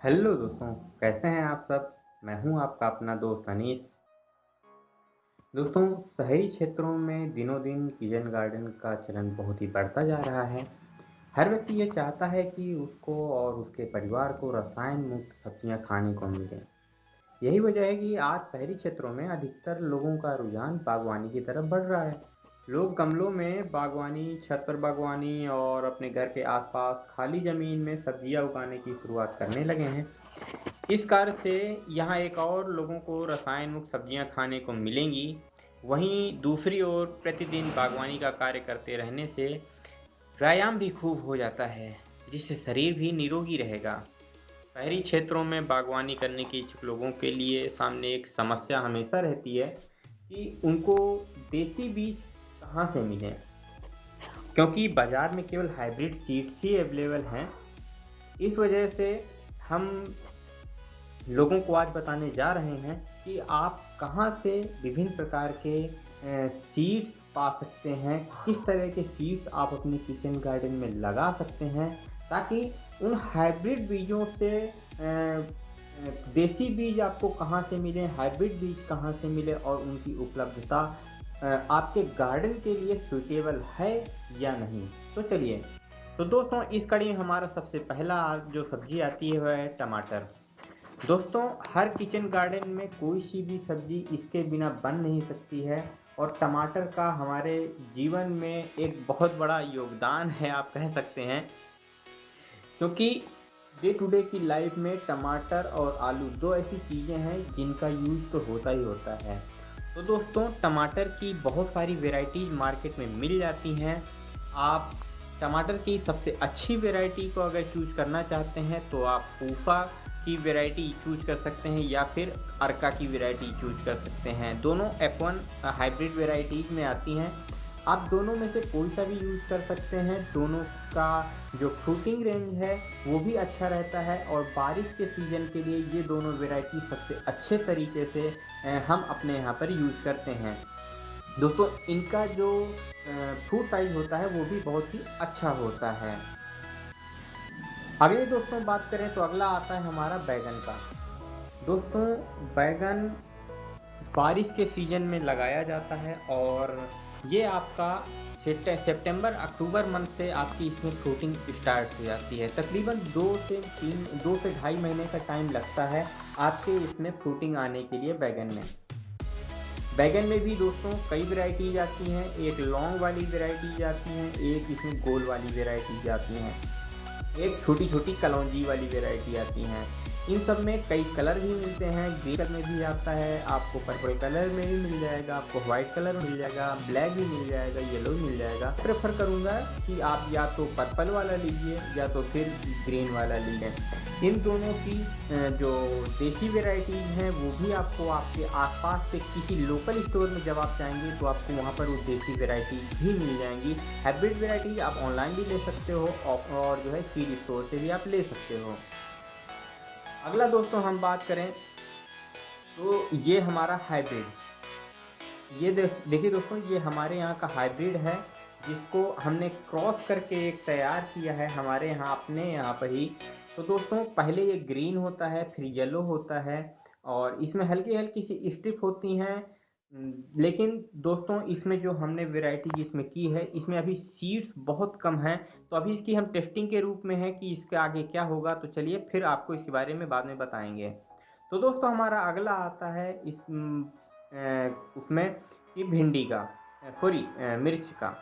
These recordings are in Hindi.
हेलो दोस्तों, कैसे हैं आप सब। मैं हूं आपका अपना दोस्त अनीस। दोस्तों, शहरी क्षेत्रों में दिनों दिन किचन गार्डन का चलन बहुत ही बढ़ता जा रहा है। हर व्यक्ति ये चाहता है कि उसको और उसके परिवार को रसायन मुक्त सब्जियां खाने को मिलें। यही वजह है कि आज शहरी क्षेत्रों में अधिकतर लोगों का रुझान बागवानी की तरफ बढ़ रहा है। लोग गमलों में बागवानी, छत पर बागवानी और अपने घर के आसपास खाली जमीन में सब्जियां उगाने की शुरुआत करने लगे हैं। इस कार्य से यहाँ एक और लोगों को रसायन मुक्त सब्जियां खाने को मिलेंगी। वहीं दूसरी ओर प्रतिदिन बागवानी का कार्य करते रहने से व्यायाम भी खूब हो जाता है, जिससे शरीर भी निरोगी रहेगा। शहरी क्षेत्रों में बागवानी करने के इच्छुक लोगों के लिए सामने एक समस्या हमेशा रहती है कि उनको देसी बीज कहाँ से मिलें, क्योंकि बाजार में केवल हाइब्रिड सीड्स ही अवेलेबल हैं। इस वजह से हम लोगों को आज बताने जा रहे हैं कि आप कहां से विभिन्न प्रकार के सीड्स पा सकते हैं, किस तरह के सीड्स आप अपने किचन गार्डन में लगा सकते हैं, ताकि उन हाइब्रिड बीजों से देसी बीज आपको कहां से मिले, हाइब्रिड बीज कहां से मिले और उनकी उपलब्धता आपके गार्डन के लिए सूटेबल है या नहीं। तो चलिए, तो दोस्तों इस कड़ी में हमारा सबसे पहला जो सब्जी आती है वह है टमाटर। दोस्तों, हर किचन गार्डन में कोई सी भी सब्जी इसके बिना बन नहीं सकती है और टमाटर का हमारे जीवन में एक बहुत बड़ा योगदान है, आप कह सकते हैं। क्योंकि डे टू डे की लाइफ में टमाटर और आलू दो ऐसी चीज़ें हैं जिनका यूज़ तो होता ही होता है। तो दोस्तों, टमाटर की बहुत सारी वेराइटीज़ मार्केट में मिल जाती हैं। आप टमाटर की सबसे अच्छी वेराइटी को अगर चूज़ करना चाहते हैं तो आप पूसा की वैरायटी चूज कर सकते हैं या फिर अर्का की वैरायटी चूज कर सकते हैं। दोनों F1 हाइब्रिड वैरायटीज में आती हैं। आप दोनों में से कोई सा भी यूज कर सकते हैं। दोनों का जो फ्रूटिंग रेंज है वो भी अच्छा रहता है और बारिश के सीज़न के लिए ये दोनों वैरायटी सबसे अच्छे तरीके से हम अपने यहाँ पर यूज करते हैं। दोस्तों, इनका जो फ्रूट साइज होता है वो भी बहुत ही अच्छा होता है। अगले दोस्तों बात करें तो अगला आता है हमारा बैगन का। दोस्तों, बैगन बारिश के सीजन में लगाया जाता है और ये आपका सितंबर अक्टूबर मंथ से आपकी इसमें फ्रूटिंग स्टार्ट हो जाती है। तकरीबन 2 से ढाई महीने का टाइम लगता है आपके इसमें फ्रूटिंग आने के लिए। बैगन में भी दोस्तों कई वैरायटीज आती हैं। एक लॉन्ग वाली वैरायटीज आती हैं, एक इसमें गोल वाली वैरायटीज आती हैं, एक छोटी छोटी कलौंजी वाली वैरायटी आती हैं। इन सब में कई कलर भी मिलते हैं। ग्रीन कलर में भी आता है, आपको पर्पल कलर में भी मिल जाएगा, आपको व्हाइट कलर मिल जाएगा, ब्लैक भी मिल जाएगा, येलो भी मिल जाएगा। प्रेफर करूँगा कि आप या तो पर्पल वाला लीजिए या तो फिर ग्रीन वाला लीजिए। इन दोनों की जो देसी वेराइटीज़ हैं वो भी आपको आपके आसपास के किसी लोकल स्टोर में जब आप जाएंगे तो आपको वहाँ पर वो देसी वेराइटी भी मिल जाएंगी। हाइब्रिड वेराइटी आप ऑनलाइन भी ले सकते हो और जो है सीड स्टोर से भी आप ले सकते हो। अगला दोस्तों हम बात करें तो ये हमारा हाइब्रिड, ये देखिए दोस्तों, ये हमारे यहाँ का हाइब्रिड है जिसको हमने क्रॉस करके एक तैयार किया है हमारे यहाँ अपने यहाँ पर ही। तो दोस्तों, पहले ये ग्रीन होता है, फिर येलो होता है और इसमें हल्की हल्की सी स्ट्रिप होती हैं। लेकिन दोस्तों, इसमें जो हमने वैरायटी जिसमें की है इसमें अभी सीड्स बहुत कम हैं। तो अभी इसकी हम टेस्टिंग के रूप में है कि इसके आगे क्या होगा। तो चलिए फिर आपको इसके बारे में बाद में बताएंगे। तो दोस्तों, हमारा अगला आता है उसमें कि भिंडी का, सॉरी मिर्च का।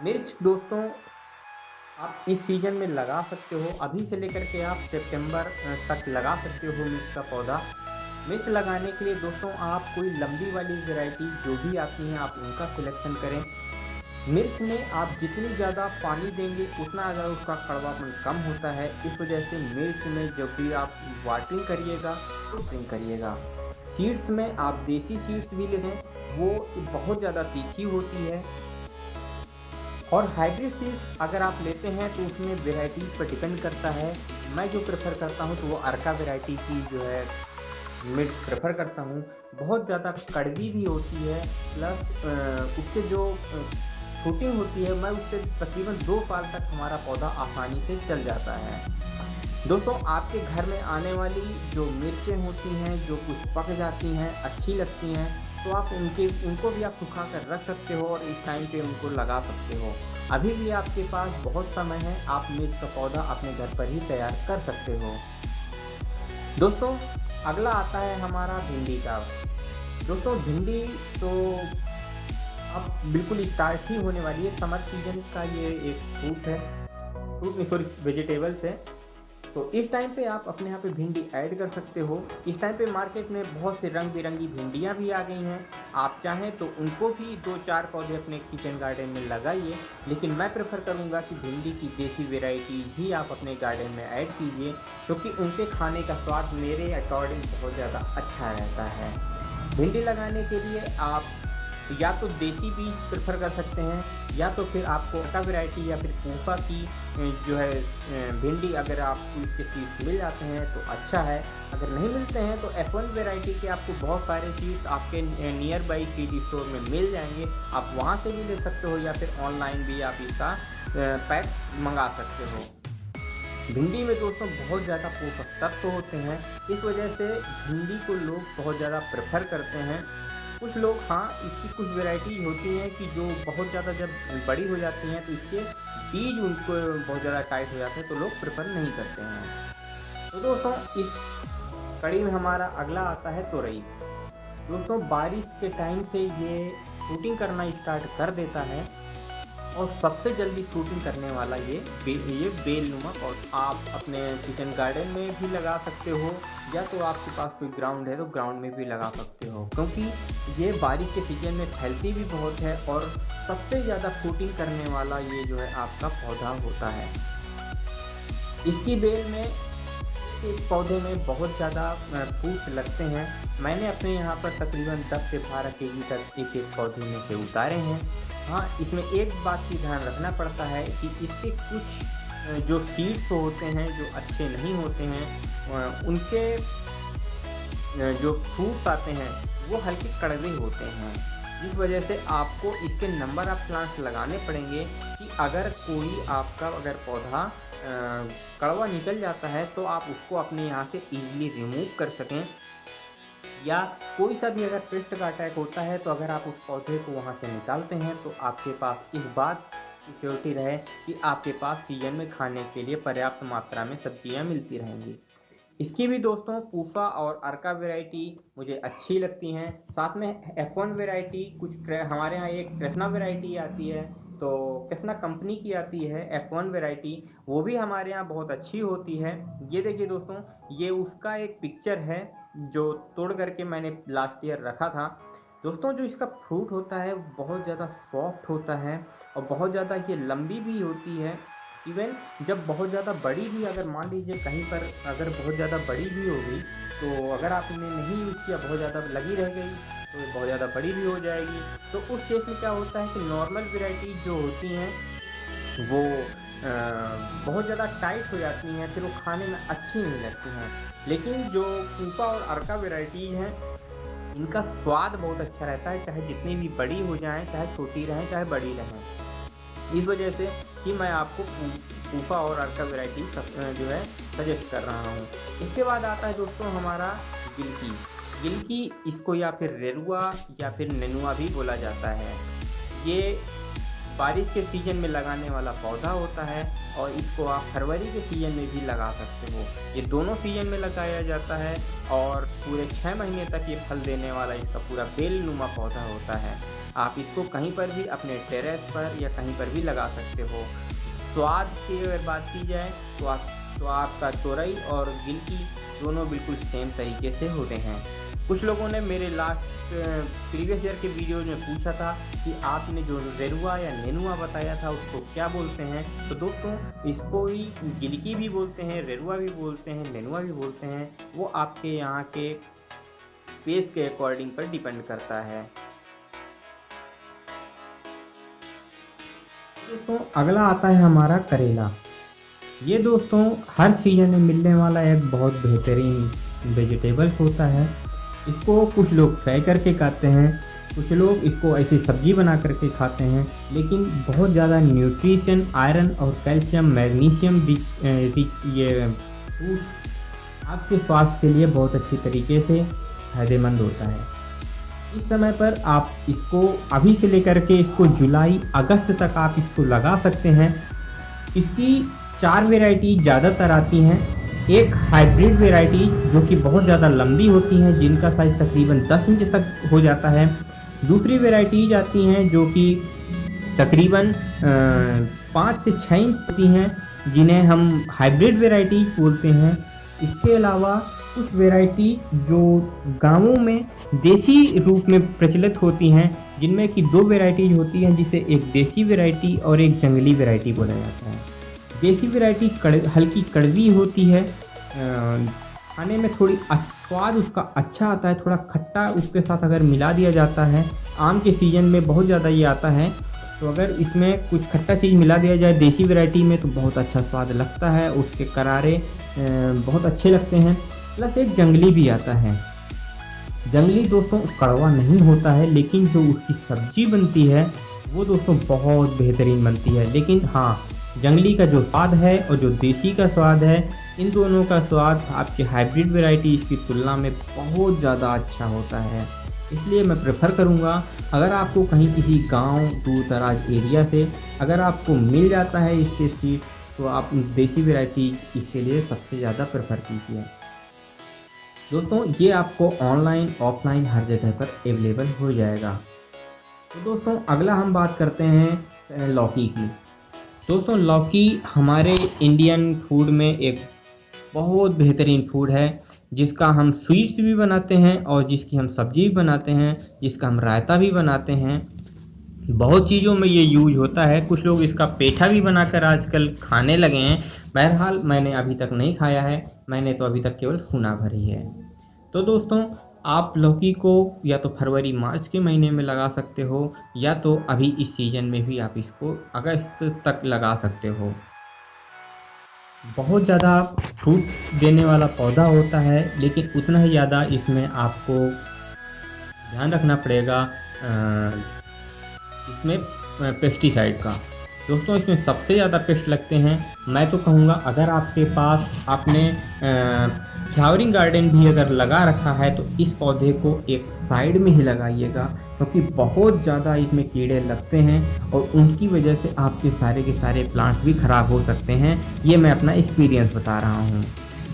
मिर्च दोस्तों आप इस सीज़न में लगा सकते हो, अभी से लेकर के आप सितंबर तक लगा सकते हो मिर्च का पौधा। मिर्च लगाने के लिए दोस्तों आप कोई लंबी वाली वैरायटी जो भी आती हैं आप उनका सिलेक्शन करें। मिर्च में आप जितनी ज़्यादा पानी देंगे उतना ज़्यादा उसका कड़वापन कम होता है। इस वजह से मिर्च में जब भी आप वाटरिंग करिएगा तो ड्रिंक करिएगा। सीड्स में आप देसी सीड्स भी लें, वो बहुत ज़्यादा तीखी होती है। और हाइब्रिड सीड्स अगर आप लेते हैं तो उसमें वेराइटीज़ पर डिपेंड करता है। मैं जो प्रेफर करता हूँ तो वो अर्का वैरायटी की जो है मिर्च प्रेफर करता हूँ। बहुत ज़्यादा कड़वी भी होती है, प्लस उससे जो फ्रूटिंग होती है मैं उससे तकरीबन 2 साल तक हमारा पौधा आसानी से चल जाता है। दोस्तों आपके घर में आने वाली जो मिर्चें होती हैं, जो कुछ पक जाती हैं, अच्छी लगती हैं, तो आप उनको भी आप सुखा कर रख सकते हो और इस टाइम पे उनको लगा सकते हो। अभी भी आपके पास बहुत समय है, आप मिर्च का पौधा अपने घर पर ही तैयार कर सकते हो। दोस्तों अगला आता है हमारा भिंडी का। दोस्तों भिंडी तो अब बिल्कुल स्टार्ट ही होने वाली है। समर सीजन का ये एक फ्रूट है, फ्रूट नहीं सॉरी वेजिटेबल्स है। तो इस टाइम पे आप अपने यहाँ पे भिंडी ऐड कर सकते हो। इस टाइम पे मार्केट में बहुत से रंग बिरंगी भिंडियाँ भी आ गई हैं। आप चाहें तो उनको भी 2-4 पौधे अपने किचन गार्डन में लगाइए, लेकिन मैं प्रेफर करूँगा कि भिंडी की देसी वेराइटी ही आप अपने गार्डन में ऐड कीजिए, क्योंकि उनके खाने का स्वाद मेरे अकॉर्डिंग बहुत ज़्यादा अच्छा रहता है। भिंडी लगाने के लिए आप या तो देसी बीज प्रेफर कर सकते हैं, या तो फिर आपको का वैरायटी या फिर पूफा की जो है भिंडी अगर आपको इसके सीड्स मिल जाते हैं तो अच्छा है। अगर नहीं मिलते हैं तो F1 वैरायटी के आपको बहुत सारे सीड्स आपके नियर बाई सीड स्टोर में मिल जाएंगे, आप वहां से भी ले सकते हो, या फिर ऑनलाइन भी आप इसका पैक मंगा सकते हो। भिंडी में दोस्तों बहुत ज़्यादा पोषक तत्व होते हैं, इस वजह से भिंडी को लोग बहुत ज़्यादा प्रेफर करते हैं। कुछ लोग हाँ इसकी कुछ वैरायटी होती हैं कि जो बहुत ज़्यादा जब बड़ी हो जाती हैं तो इसके बीज उनको बहुत ज़्यादा टाइट हो जाते हैं, तो लोग प्रेफर नहीं करते हैं। तो दोस्तों इस कड़ी में हमारा अगला आता है तोरई। दोस्तों बारिश के टाइम से ये फ्रूटिंग करना स्टार्ट कर देता है, और सबसे जल्दी फ्रूटिंग करने वाला ये बेलनुमा पौधा आप अपने किचन गार्डन में भी लगा सकते हो, या तो आपके पास कोई ग्राउंड है तो ग्राउंड में भी लगा सकते हो, क्योंकि ये बारिश के सीजन में फैलती भी बहुत है और सबसे ज़्यादा फ्रूटिंग करने वाला ये जो है आपका पौधा होता है। इसकी बेल में इस पौधे में बहुत ज़्यादा फूट लगते हैं। मैंने अपने यहाँ पर तकरीबन 10 से 12 केजी तक एक पौधे में से उतारे हैं। हाँ इसमें एक बात की ध्यान रखना पड़ता है कि इसके कुछ जो सीड्स होते हैं जो अच्छे नहीं होते हैं, उनके जो फ्रूट्स आते हैं वो हल्के कड़वे होते हैं, जिस वजह से आपको इसके नंबर ऑफ प्लांट्स लगाने पड़ेंगे कि अगर कोई आपका अगर पौधा कड़वा निकल जाता है तो आप उसको अपने यहाँ से ईजिली रिमूव कर सकें, या कोई सा भी अगर पेस्ट का अटैक होता है तो अगर आप उस पौधे को वहाँ से निकालते हैं तो आपके पास इस बात की श्योरिटी रहे कि आपके पास सीजन में खाने के लिए पर्याप्त मात्रा में सब्जियाँ मिलती रहेंगी। इसकी भी दोस्तों पूफा और अर्का वैरायटी मुझे अच्छी लगती हैं। साथ में F1 वैरायटी कुछ हमारे यहाँ एक कृष्णा वैरायटी आती है, तो कृष्णा कंपनी की आती है F1 वैरायटी, वो भी हमारे यहाँ बहुत अच्छी होती है। ये देखिए दोस्तों, ये उसका एक पिक्चर है जो तोड़ करके मैंने लास्ट ईयर रखा था। दोस्तों जो इसका फ्रूट होता है बहुत ज़्यादा सॉफ्ट होता है और बहुत ज़्यादा ये लंबी भी होती है। इवन जब बहुत ज़्यादा बड़ी भी अगर मान लीजिए कहीं पर अगर बहुत ज़्यादा बड़ी भी हो गई, तो अगर आपने नहीं यूज़ किया बहुत ज़्यादा लगी रह गई तो बहुत ज़्यादा बड़ी भी हो जाएगी। तो उस केस में क्या होता है कि नॉर्मल वैरायटी जो होती हैं वो बहुत ज़्यादा टाइट हो जाती हैं, फिर वो खाने में अच्छी नहीं लगती हैं। लेकिन जो पूफा और अर्का वैरायटी हैं इनका स्वाद बहुत अच्छा रहता है, चाहे जितनी भी बड़ी हो जाएं, चाहे छोटी रहें चाहे बड़ी रहें। इस वजह से कि मैं आपको पूफा और अर्का वैरायटी जो है सजेस्ट कर रहा हूँ। इसके बाद आता है दोस्तों हमारा गिलकी, इसको या फिर रेरुआ या फिर नेनुआ भी बोला जाता है। ये बारिश के सीज़न में लगाने वाला पौधा होता है और इसको आप फरवरी के सीज़न में भी लगा सकते हो। ये दोनों सीज़न में लगाया जाता है और पूरे 6 महीने तक ये फल देने वाला इसका पूरा बेलनुमा पौधा होता है। आप इसको कहीं पर भी अपने टेरेस पर या कहीं पर भी लगा सकते हो। स्वाद की अगर बात की जाए तो आपका तोरई और गिलकी दोनों बिल्कुल सेम तरीके से होते हैं। कुछ लोगों ने मेरे प्रीवियस ईयर के वीडियो में पूछा था कि आपने जो रेरुआ या नेनुआ बताया था उसको क्या बोलते हैं। तो दोस्तों इसको ही गिलकी भी बोलते हैं, रेरुआ भी बोलते हैं, नेनुआ भी बोलते हैं। वो आपके यहाँ के स्पेस के अकॉर्डिंग पर डिपेंड करता है। दोस्तों अगला आता है हमारा करेला। ये दोस्तों हर सीजन में मिलने वाला एक बहुत बेहतरीन वेजिटेबल्स होता है। इसको कुछ लोग फ्राई करके खाते हैं, कुछ लोग इसको ऐसी सब्जी बना करके खाते हैं, लेकिन बहुत ज़्यादा न्यूट्रिशन, आयरन और कैल्शियम, मैग्नीशियम रिच ये फ्रूट्स आपके स्वास्थ्य के लिए बहुत अच्छी तरीके से फायदेमंद होता है। इस समय पर आप इसको अभी से लेकर के इसको जुलाई अगस्त तक आप इसको लगा सकते हैं। इसकी 4 वैरायटी ज़्यादातर आती हैं। एक हाइब्रिड वैरायटी जो कि बहुत ज़्यादा लंबी होती हैं, जिनका साइज़ तकरीबन 10 इंच तक हो जाता है। दूसरी वैराइटीज आती हैं जो कि तकरीबन 5 से 6 इंच होती हैं, जिन्हें हम हाइब्रिड वैरायटी बोलते हैं। इसके अलावा कुछ वैरायटी जो गांवों में देसी रूप में प्रचलित होती हैं, जिनमें कि 2 वैरायटीज होती हैं, जिसे एक देसी वैरायटी और एक जंगली वैरायटी बोला जाता है। देसी वैरायटी हल्की कड़वी होती है, खाने में थोड़ी स्वाद उसका अच्छा आता है, थोड़ा खट्टा उसके साथ अगर मिला दिया जाता है। आम के सीज़न में बहुत ज़्यादा ये आता है, तो अगर इसमें कुछ खट्टा चीज़ मिला दिया जाए देसी वैरायटी में तो बहुत अच्छा स्वाद लगता है, उसके करारे बहुत अच्छे लगते हैं। प्लस एक जंगली भी आता है। जंगली दोस्तों कड़वा नहीं होता है, लेकिन जो उसकी सब्जी बनती है वो दोस्तों बहुत बेहतरीन बनती है। लेकिन हाँ, जंगली का जो स्वाद है और जो देसी का स्वाद है, इन दोनों का स्वाद आपके हाइब्रिड वैरायटीज़ की तुलना में बहुत ज़्यादा अच्छा होता है। इसलिए मैं प्रेफर करूँगा, अगर आपको कहीं किसी गांव दूर दराज एरिया से अगर आपको मिल जाता है इसके सीड, तो आप देसी वैरायटीज़ इसके लिए सबसे ज़्यादा प्रेफर कीजिए। दोस्तों ये आपको ऑनलाइन ऑफलाइन हर जगह पर अवेलेबल हो जाएगा। तो दोस्तों अगला हम बात करते हैं लौकी की। दोस्तों लौकी हमारे इंडियन फूड में एक बहुत बेहतरीन फूड है, जिसका हम स्वीट्स भी बनाते हैं और जिसकी हम सब्जी भी बनाते हैं, जिसका हम रायता भी बनाते हैं। बहुत चीज़ों में ये यूज होता है। कुछ लोग इसका पेठा भी बनाकर आजकल खाने लगे हैं। बहरहाल मैंने अभी तक नहीं खाया है, मैंने तो अभी तक केवल सुना भर ही है। तो दोस्तों आप लौकी को या तो फरवरी मार्च के महीने में लगा सकते हो, या तो अभी इस सीज़न में भी आप इसको अगस्त तक लगा सकते हो। बहुत ज़्यादा फ्रूट देने वाला पौधा होता है, लेकिन उतना ही ज़्यादा इसमें आपको ध्यान रखना पड़ेगा इसमें पेस्टिसाइड का। दोस्तों इसमें सबसे ज़्यादा पेस्ट लगते हैं। मैं तो कहूँगा अगर आपके पास आपने फ्लावरिंग गार्डन भी अगर लगा रखा है तो इस पौधे को एक साइड में ही लगाइएगा, क्योंकि बहुत ज़्यादा इसमें कीड़े लगते हैं और उनकी वजह से आपके सारे के सारे प्लांट्स भी ख़राब हो सकते हैं। ये मैं अपना एक्सपीरियंस बता रहा हूँ।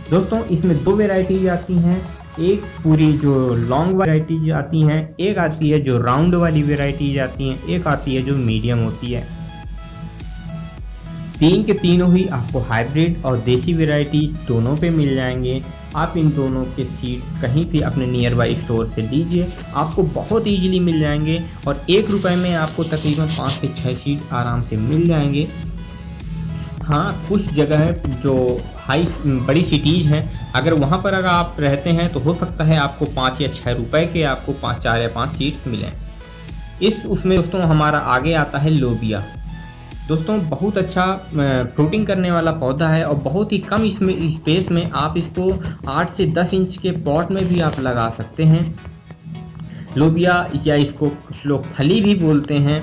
दोस्तों इसमें 2 वैरायटीज आती हैं। एक पूरी जो लॉन्ग वैरायटीज आती हैं, एक आती है जो राउंड वाली वैरायटीज आती हैं, एक आती है जो मीडियम होती है। तीन के तीनों ही आपको हाइब्रिड और देसी वैरायटीज दोनों पे मिल जाएंगे। आप इन दोनों के सीड्स कहीं भी अपने नियर बाई स्टोर से लीजिए, आपको बहुत ईजीली मिल जाएंगे और 1 रुपये में आपको तकरीबन 5 से 6 सीड आराम से मिल जाएंगे। हाँ, कुछ जगह जो बड़ी सिटीज़ हैं, अगर वहाँ पर अगर आप रहते हैं तो हो सकता है आपको 5 या 6 रुपये के आपको 4 या 5 सीड्स मिलें। उसमें दोस्तों हमारा आगे आता है लोबिया। दोस्तों बहुत अच्छा फ्रूटिंग करने वाला पौधा है और बहुत ही कम इसमें स्पेस में आप इसको 8 से 10 इंच के पॉट में भी आप लगा सकते हैं। लोबिया या इसको कुछ लोग फली भी बोलते हैं।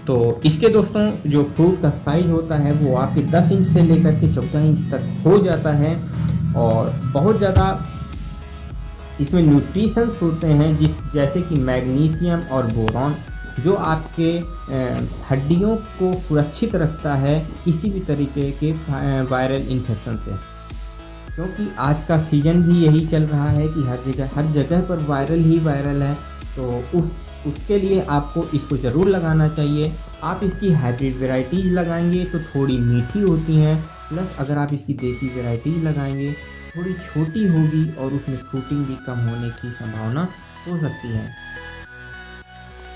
तो इसके दोस्तों जो फ्रूट का साइज़ होता है वो आपके 10 इंच से लेकर के 14 इंच तक हो जाता है और बहुत ज़्यादा इसमें न्यूट्रिशंस होते हैं जैसे कि मैग्नीशियम और बोरॉन, जो आपके हड्डियों को सुरक्षित रखता है किसी भी तरीके के वायरल इन्फेक्शन से। क्योंकि आज का सीज़न भी यही चल रहा है कि हर जगह पर वायरल ही वायरल है, तो उसके लिए आपको इसको ज़रूर लगाना चाहिए। आप इसकी हाइब्रिड वैरायटीज़ लगाएंगे तो थोड़ी मीठी होती हैं, प्लस अगर आप इसकी देसी वैरायटीज़ लगाएंगे थोड़ी छोटी होगी और उसमें फ्रूटिंग भी कम होने की संभावना हो सकती है।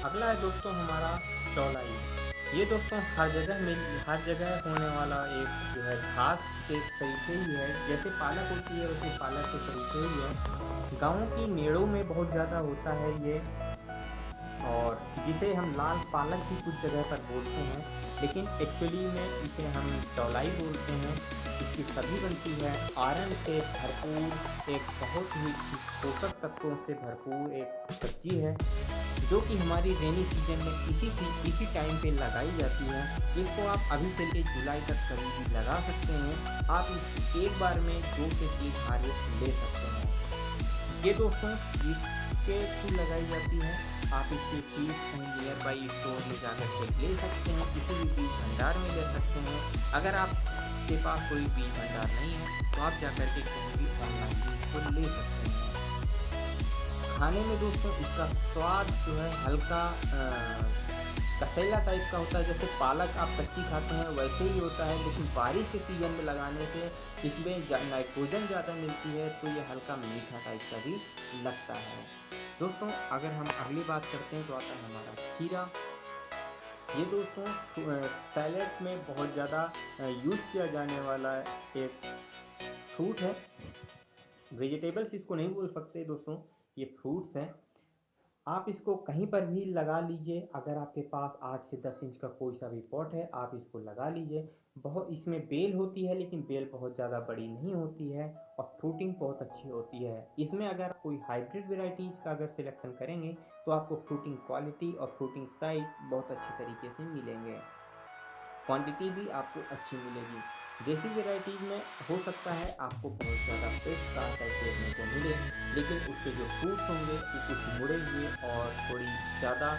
अगला है दोस्तों हमारा चौलाई। ये दोस्तों हर जगह होने वाला एक जो है घास के तरीके ही है। जैसे पालक होती है वैसे पालक के तरीके ही है। गाँव की मेड़ों में बहुत ज़्यादा होता है ये, और जिसे हम लाल पालक भी कुछ जगह पर बोलते हैं, लेकिन एक्चुअली में इसे हम चौलाई बोलते हैं। इसकी सब्जी बनती है आयरन से भरपूर, एक बहुत ही पोषक तत्वों से भरपूर एक सब्जी है, जो कि हमारी रेनी सीजन में इसी टाइम पे लगाई जाती है। इसको आप अभी से लेकर जुलाई तक कभी भी लगा सकते हैं। आप एक बार में 2 से 3 हार्वेस्ट ले सकते हैं। ये दोस्तों इसके थ्रू लगाई जाती है। आप इसके सीड्स कहीं नियर बाई स्टोर में जाकर के ले सकते हैं, किसी भी बीज भंडार में ले सकते हैं। अगर आपके पास कोई बीज भंडार नहीं है तो आप जाकर के कहीं भी ऑनलाइन इसको ले सकते हैं। खाने में दोस्तों इसका स्वाद जो है हल्का कसेला टाइप का होता है। जैसे पालक आप कच्ची खाते हैं वैसे ही होता है, लेकिन बारिश के सीजन में लगाने से इसमें नाइट्रोजन ज़्यादा मिलती है, तो ये हल्का मीठा टाइप का भी लगता है। दोस्तों अगर हम अगली बात करते हैं तो आता है हमारा खीरा। ये दोस्तों सैलेड में बहुत ज़्यादा यूज़ किया जाने वाला एक फ्रूट है। वेजिटेबल्स इसको नहीं बोल सकते दोस्तों, ये फ्रूट्स हैं। आप इसको कहीं पर भी लगा लीजिए। अगर आपके पास 8 से 10 इंच का कोई सा भी पॉट है आप इसको लगा लीजिए। बहुत इसमें बेल होती है, लेकिन बेल बहुत ज़्यादा बड़ी नहीं होती है और फ्रूटिंग बहुत अच्छी होती है। इसमें अगर कोई हाइब्रिड वेराइटीज़ का अगर सिलेक्शन करेंगे तो आपको फ्रूटिंग क्वालिटी और फ्रूटिंग साइज बहुत अच्छी तरीके से मिलेंगे, क्वांटिटी भी आपको अच्छी मिलेगी। देसी वेराइटीज़ में हो सकता है आपको बहुत ज़्यादा फ्रेश टाइप देखने को मिले, लेकिन उसके जो फ्रूट्स होंगे वो कुछ मुड़े हुए और थोड़ी ज़्यादा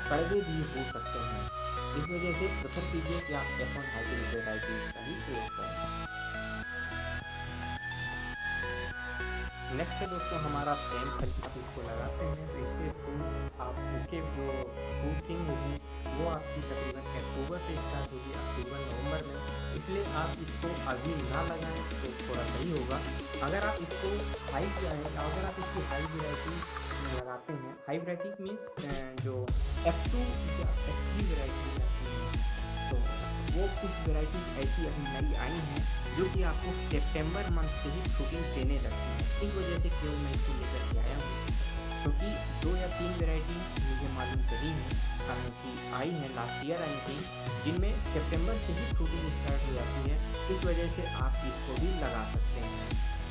कड़वे भी हो सकते हैं। इस वजह से प्रेफर कीजिए कि आप F1 हाइब्रिड वेराइटीज़ का ही प्रयोग करें। नेक्स्ट है दोस्तों हमारा फ्रेम खरीद, आप इसको लगाते हैं तो इसके फ्रूट आप इसके जो फ्रूटिंग होगी वो आपकी तकरीबन अक्टूबर से स्टार्ट होगी, अक्टूबर नवंबर में। इसलिए आप इसको अभी ना लगाएं तो थोड़ा सही होगा। अगर आप इसको अगर आप इसकी हाई वेराइटी लगाते हैं, हाई वेराइटी मीन्स जो F2 या F3 वेराइटी आती है, तो वो कुछ वेराइटी ऐसी अभी नई आई हैं जो कि आपको सितंबर मंथ से ही फ्रूटिंग देने लगती है। इस वजह से केवल मैं इसको लेकर के आया हूँ, क्योंकि 2 या 3 वेराइटी मुझे मालूम नहीं है कि आई हैं, लास्ट ईयर आई थी, जिनमें सितंबर से ही फ्रूटिंग स्टार्ट हो जाती है। इस वजह से आप इसको भी लगा सकते हैं।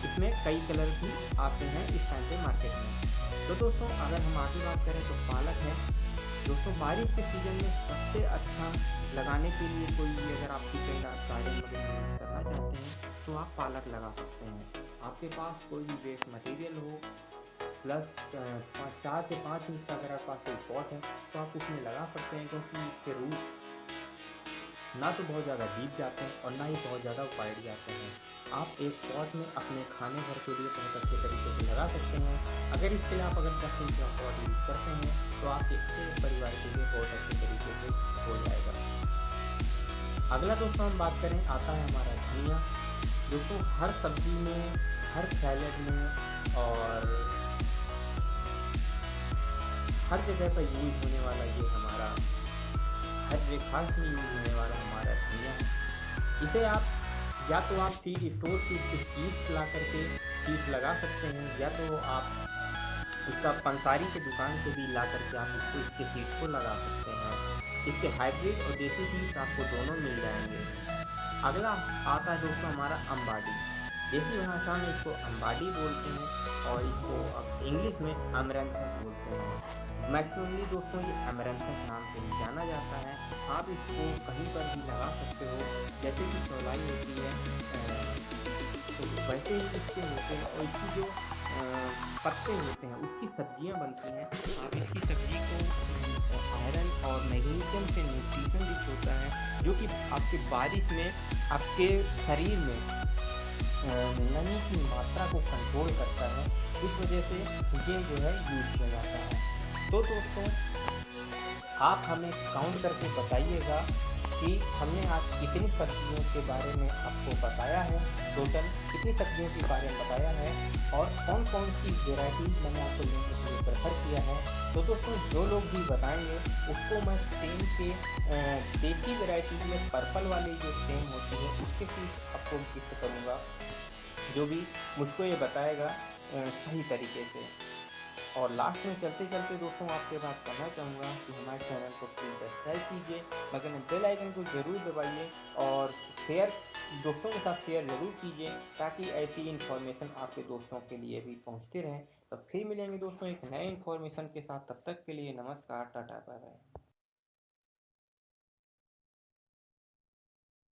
इसमें कई कलर भी आते हैं इस टाइम पे मार्केट में। तो दोस्तों अगर हम आगे बात करें तो पालक है। दोस्तों बारिश के सीज़न में सबसे अच्छा लगाने के लिए कोई भी अगर आप किचन गार्डन वगैरह करना चाहते हैं तो आप पालक लगा सकते हैं। आपके पास कोई भी वेस्ट मटेरियल हो प्लस 4 से 5 इंच का अगर आपके पास कोई पॉट है तो आप उसमें लगा सकते हैं, क्योंकि इसके रूट ना तो बहुत ज़्यादा डीप जाते हैं और ना ही बहुत ज़्यादा वाइड जाते हैं। आप एक पॉट में अपने खाने भर के लिए बहुत अच्छे तरीके से लगा सकते हैं। अगर इसके लिए आप अगर 10 इंच का पॉट यूज़ करते हैं तो आप इससे परिवार के लिए बहुत अच्छे तरीके से हो जाएगा। अगला दोस्तों हम बात करें आता है हमारा धनिया। दोस्तों हर सब्जी में, हर सैलेड में और हर जगह पर यूज़ होने वाला ये हमारा हर ब्रेकफास्ट में यूज़ होने वाला हमारा धनिया है। इसे आप या तो आप सीड स्टोर से इसके सीड्स ला करके सीड्स लगा सकते हैं, या तो आप इसका पंसारी की दुकान से भी ला करके आप इसके सीड्स को लगा सकते हैं। इसके हाइब्रिड और देसी सीड्स आपको दोनों मिल जाएंगे। अगला आता है दोस्तों हमारा अम्बाडी। देसी भाषा में इसको अम्बाडी बोलते हैं और इसको अब इंग्लिश में अमरंथस बोलते हैं। मैक्सिममली दोस्तों ये अमरंथस नाम से ही जाना जाता है। आप इसको कहीं पर भी लगा सकते हो, जैसे कि चौलाई होती है तो वैसे ही इसके होते हैं, और इसकी जो पत्ते होते हैं उसकी सब्जियां बनती हैं। आप इसकी सब्जी को आयरन और मैग्नीशियम से न्यूट्रिशन रिच होता है, जो कि आपके बारिश में आपके शरीर में नमी की मात्रा को कंट्रोल करता है। इस वजह से ये जो है यूज किया जाता है। तो दोस्तों आप हमें काउंट करके बताइएगा कि हमने आज कितनी सब्जियों के बारे में आपको बताया है, टोटल कितनी सब्जियों के बारे में बताया है और कौन कौन सी वेराइटीज़ मैंने आपको लेने के लिए प्रेफर किया है। तो दोस्तों जो लोग भी बताएंगे उसको मैं सेम के देसी वेराइटीज़ में पर्पल वाली जो सेम होती है उसके सीड्स आपको गिफ्ट करूँगा, जो भी मुझको ये बताएगा सही तरीके से। और लास्ट में चलते चलते दोस्तों आपसे बात करना चाहूँगा कि हमारे चैनल को प्लीज़ सब्सक्राइब कीजिए, बगल में बेल आइकन को ज़रूर दबाइए और शेयर दोस्तों के साथ शेयर ज़रूर कीजिए, ताकि ऐसी इन्फॉर्मेशन आपके दोस्तों के लिए भी पहुँचते रहें। तब फिर मिलेंगे दोस्तों एक नए इन्फॉर्मेशन के साथ। तब तक के लिए नमस्कार, टाटा, बाय बाय।